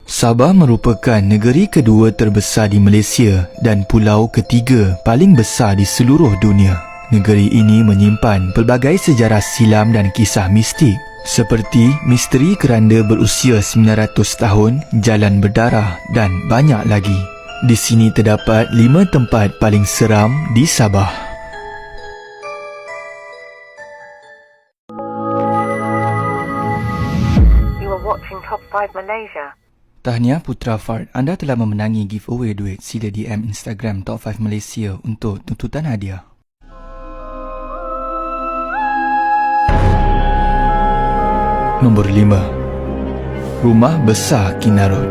Sabah merupakan negeri kedua terbesar di Malaysia dan pulau ketiga paling besar di seluruh dunia. Negeri ini menyimpan pelbagai sejarah silam dan kisah mistik seperti misteri keranda berusia 900 tahun, jalan berdarah dan banyak lagi. Di sini terdapat 5 tempat paling seram di Sabah. You are watching Top 5 Malaysia. Tahniah Putra Fard, anda telah memenangi giveaway duit. Sila DM Instagram Top 5 Malaysia untuk tuntutan hadiah. Nombor 5. Rumah Besar Kinarut.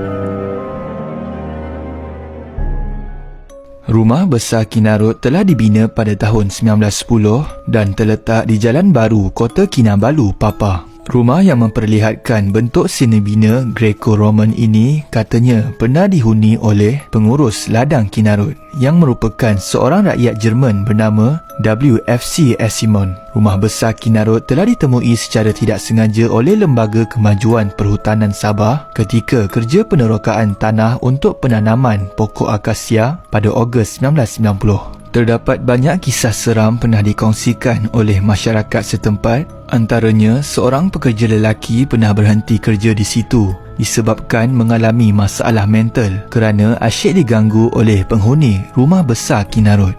Rumah Besar Kinarut telah dibina pada tahun 1910 dan terletak di Jalan Baru, Kota Kinabalu, Papar. Rumah yang memperlihatkan bentuk sinebina Greco-Roman ini katanya pernah dihuni oleh pengurus ladang Kinarut yang merupakan seorang rakyat Jerman bernama W.F.C. Asimon. Rumah Besar Kinarut telah ditemui secara tidak sengaja oleh Lembaga Kemajuan Perhutanan Sabah ketika kerja penerokaan tanah untuk penanaman pokok akasia pada Ogos 1990. Terdapat banyak kisah seram pernah dikongsikan oleh masyarakat setempat. Antaranya, seorang pekerja lelaki pernah berhenti kerja di situ disebabkan mengalami masalah mental kerana asyik diganggu oleh penghuni Rumah Besar Kinarut.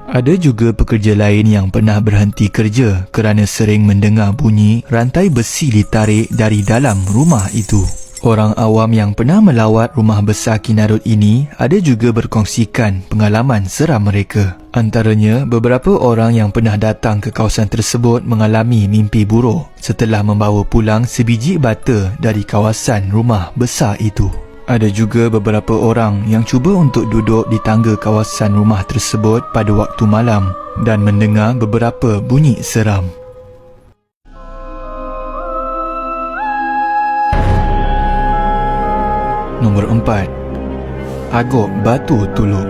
Ada juga pekerja lain yang pernah berhenti kerja kerana sering mendengar bunyi rantai besi ditarik dari dalam rumah itu. Orang awam yang pernah melawat Rumah Besar Kinarut ini ada juga berkongsikan pengalaman seram mereka. Antaranya, beberapa orang yang pernah datang ke kawasan tersebut mengalami mimpi buruk setelah membawa pulang sebiji bata dari kawasan rumah besar itu. Ada juga beberapa orang yang cuba untuk duduk di tangga kawasan rumah tersebut pada waktu malam dan mendengar beberapa bunyi seram. Nombor 4. Agop Batu Tuluk.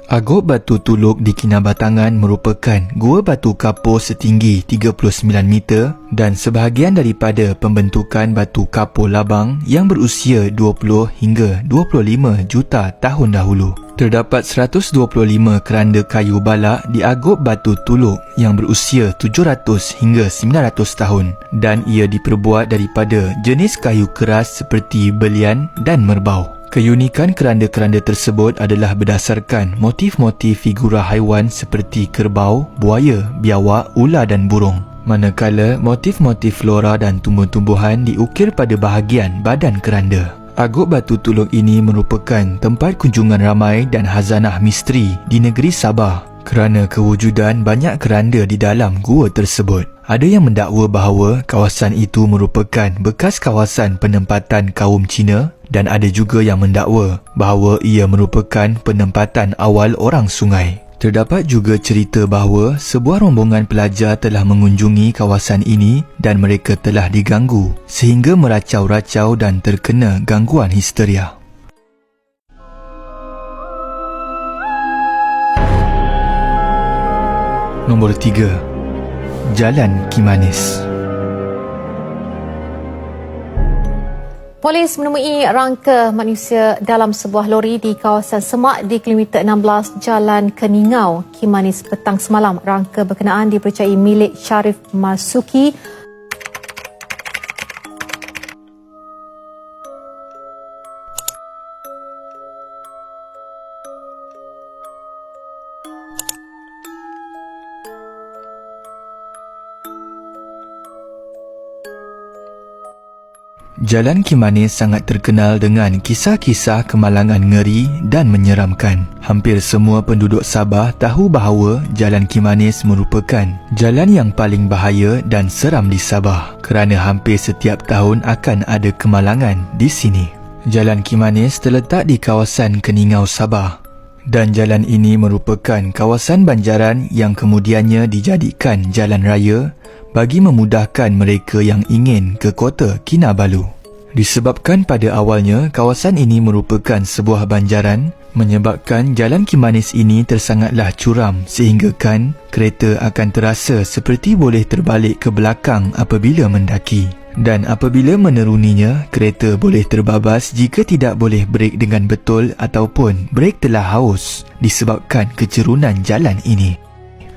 Agop Batu Tuluk di Kinabatangan merupakan gua batu kapur setinggi 39 meter dan sebahagian daripada pembentukan batu kapur labang yang berusia 20 hingga 25 juta tahun dahulu. Terdapat 125 keranda kayu balak di Agop Batu Tuluk yang berusia 700 hingga 900 tahun dan ia diperbuat daripada jenis kayu keras seperti belian dan merbau. Keunikan keranda-keranda tersebut adalah berdasarkan motif-motif figura haiwan seperti kerbau, buaya, biawak, ular dan burung. Manakala motif-motif flora dan tumbuh-tumbuhan diukir pada bahagian badan keranda. Agop Batu Tuluk ini merupakan tempat kunjungan ramai dan khazanah misteri di negeri Sabah kerana kewujudan banyak keranda di dalam gua tersebut. Ada yang mendakwa bahawa kawasan itu merupakan bekas kawasan penempatan kaum Cina dan ada juga yang mendakwa bahawa ia merupakan penempatan awal orang sungai. Terdapat juga cerita bahawa sebuah rombongan pelajar telah mengunjungi kawasan ini dan mereka telah diganggu sehingga meracau-racau dan terkena gangguan histeria. Nombor 3. Jalan Kimanis. Polis menemui rangka manusia dalam sebuah lori di kawasan Semak di kilometer 16 Jalan Keningau, Kimanis petang semalam. Rangka berkenaan dipercayai milik Syarif Masuki. Jalan Kimanis sangat terkenal dengan kisah-kisah kemalangan ngeri dan menyeramkan. Hampir semua penduduk Sabah tahu bahawa Jalan Kimanis merupakan jalan yang paling bahaya dan seram di Sabah kerana hampir setiap tahun akan ada kemalangan di sini. Jalan Kimanis terletak di kawasan Keningau, Sabah dan jalan ini merupakan kawasan banjaran yang kemudiannya dijadikan jalan raya bagi memudahkan mereka yang ingin ke Kota Kinabalu. Disebabkan pada awalnya kawasan ini merupakan sebuah banjaran, menyebabkan Jalan Kimanis ini tersangatlah curam sehinggakan kereta akan terasa seperti boleh terbalik ke belakang apabila mendaki. Dan apabila meneruninya, kereta boleh terbabas jika tidak boleh brek dengan betul ataupun brek telah haus disebabkan kecerunan jalan ini.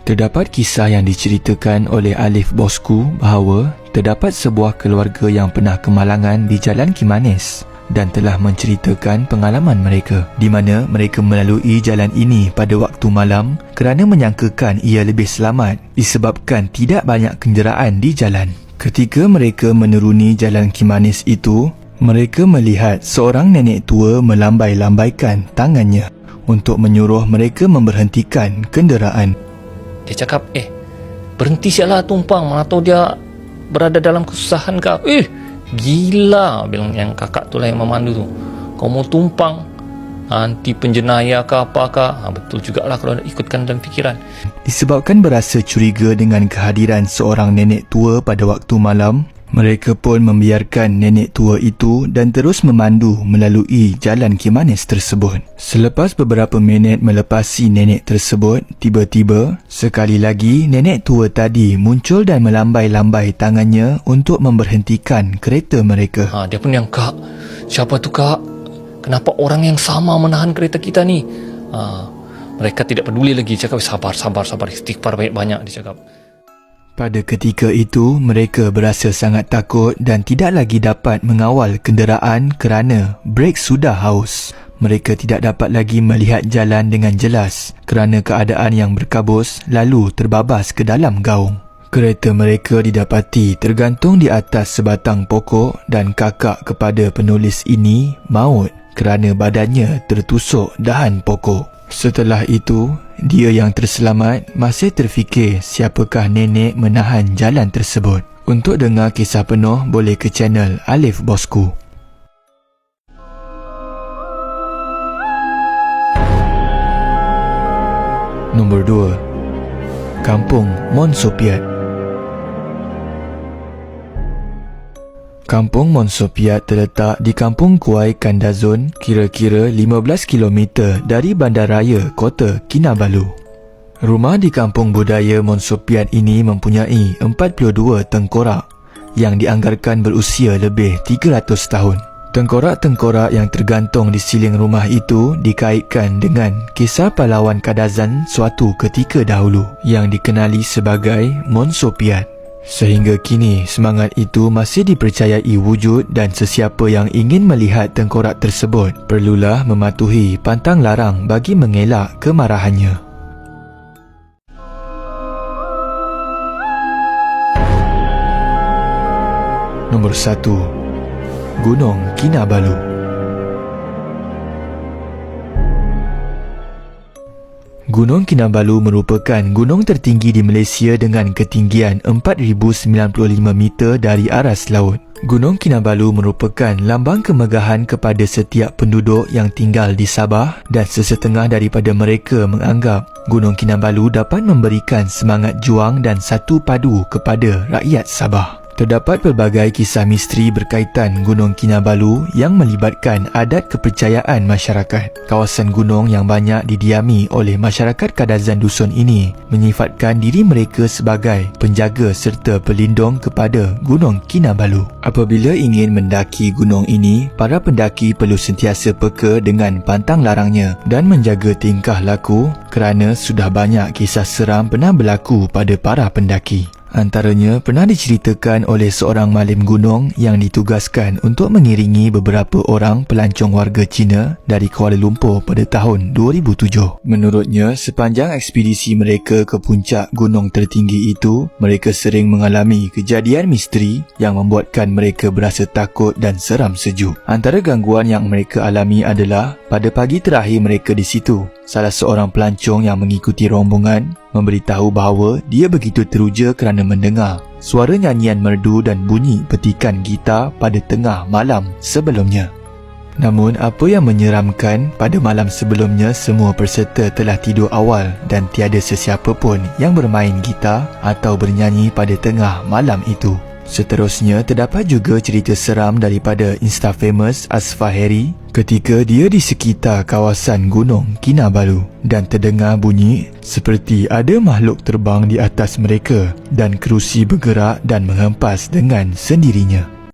Terdapat kisah yang diceritakan oleh Alif Bosku bahawa terdapat sebuah keluarga yang pernah kemalangan di Jalan Kimanis dan telah menceritakan pengalaman mereka di mana mereka melalui jalan ini pada waktu malam kerana menyangkakan ia lebih selamat disebabkan tidak banyak kenderaan di jalan. Ketika mereka meneruni Jalan Kimanis itu, mereka melihat seorang nenek tua melambai-lambaikan tangannya untuk menyuruh mereka memberhentikan kenderaan. Dia cakap, berhenti sialah tumpang, mana tahu dia berada dalam kesusahan kau. Gila, bilang yang kakak tu lah yang memandu tu. Kau mau tumpang, nanti penjenayah ke apakah. Betul jugalah kalau ikutkan dalam fikiran. Disebabkan berasa curiga dengan kehadiran seorang nenek tua pada waktu malam, mereka pun membiarkan nenek tua itu dan terus memandu melalui Jalan Kimanis tersebut. Selepas beberapa minit melepasi nenek tersebut, tiba-tiba sekali lagi nenek tua tadi muncul dan melambai-lambai tangannya untuk memberhentikan kereta mereka. Dia pun yang, kak, siapa tu kak? Kenapa orang yang sama menahan kereta kita ni? Mereka tidak peduli lagi. Cakap, sabar, istighfar banyak-banyak, dia cakap. Pada ketika itu, mereka berasa sangat takut dan tidak lagi dapat mengawal kenderaan kerana brek sudah haus. Mereka tidak dapat lagi melihat jalan dengan jelas kerana keadaan yang berkabus lalu terbabas ke dalam gaung. Kereta mereka didapati tergantung di atas sebatang pokok dan kakak kepada penulis ini maut kerana badannya tertusuk dahan pokok. Setelah itu, dia yang terselamat masih terfikir siapakah nenek menahan jalan tersebut. Untuk dengar kisah penuh, boleh ke channel Alif Bosku. Nombor 2. Kampung Monsopiat. Kampung Monsopiat terletak di Kampung Kuai Kandazon, kira-kira 15 km dari bandaraya kota Kinabalu. Rumah di Kampung Budaya Monsopiat ini mempunyai 42 tengkorak yang dianggarkan berusia lebih 300 tahun. Tengkorak-tengkorak yang tergantung di siling rumah itu dikaitkan dengan kisah pahlawan Kadazan suatu ketika dahulu yang dikenali sebagai Monsopiat. Sehingga kini, semangat itu masih dipercayai wujud dan sesiapa yang ingin melihat tengkorak tersebut perlulah mematuhi pantang larang bagi mengelak kemarahannya. Nombor 1. Gunung Kinabalu. Gunung Kinabalu merupakan gunung tertinggi di Malaysia dengan ketinggian 4,095 meter dari aras laut. Gunung Kinabalu merupakan lambang kemegahan kepada setiap penduduk yang tinggal di Sabah dan sesetengah daripada mereka menganggap Gunung Kinabalu dapat memberikan semangat juang dan satu padu kepada rakyat Sabah. Terdapat pelbagai kisah misteri berkaitan Gunung Kinabalu yang melibatkan adat kepercayaan masyarakat. Kawasan gunung yang banyak didiami oleh masyarakat Kadazan dusun ini menyifatkan diri mereka sebagai penjaga serta pelindung kepada Gunung Kinabalu. Apabila ingin mendaki gunung ini, para pendaki perlu sentiasa peka dengan pantang larangnya dan menjaga tingkah laku kerana sudah banyak kisah seram pernah berlaku pada para pendaki. Antaranya pernah diceritakan oleh seorang malim gunung yang ditugaskan untuk mengiringi beberapa orang pelancong warga Cina dari Kuala Lumpur pada tahun 2007. Menurutnya, sepanjang ekspedisi mereka ke puncak gunung tertinggi itu, mereka sering mengalami kejadian misteri yang membuatkan mereka berasa takut dan seram sejuk. Antara gangguan yang mereka alami adalah pada pagi terakhir mereka di situ, salah seorang pelancong yang mengikuti rombongan memberitahu bahawa dia begitu teruja kerana mendengar suara nyanyian merdu dan bunyi petikan gitar pada tengah malam sebelumnya. Namun apa yang menyeramkan, pada malam sebelumnya semua peserta telah tidur awal dan tiada sesiapa pun yang bermain gitar atau bernyanyi pada tengah malam itu. Seterusnya, terdapat juga cerita seram daripada Insta-famous Asfaheri ketika dia di sekitar kawasan Gunung Kinabalu dan terdengar bunyi seperti ada makhluk terbang di atas mereka dan kerusi bergerak dan menghempas dengan sendirinya.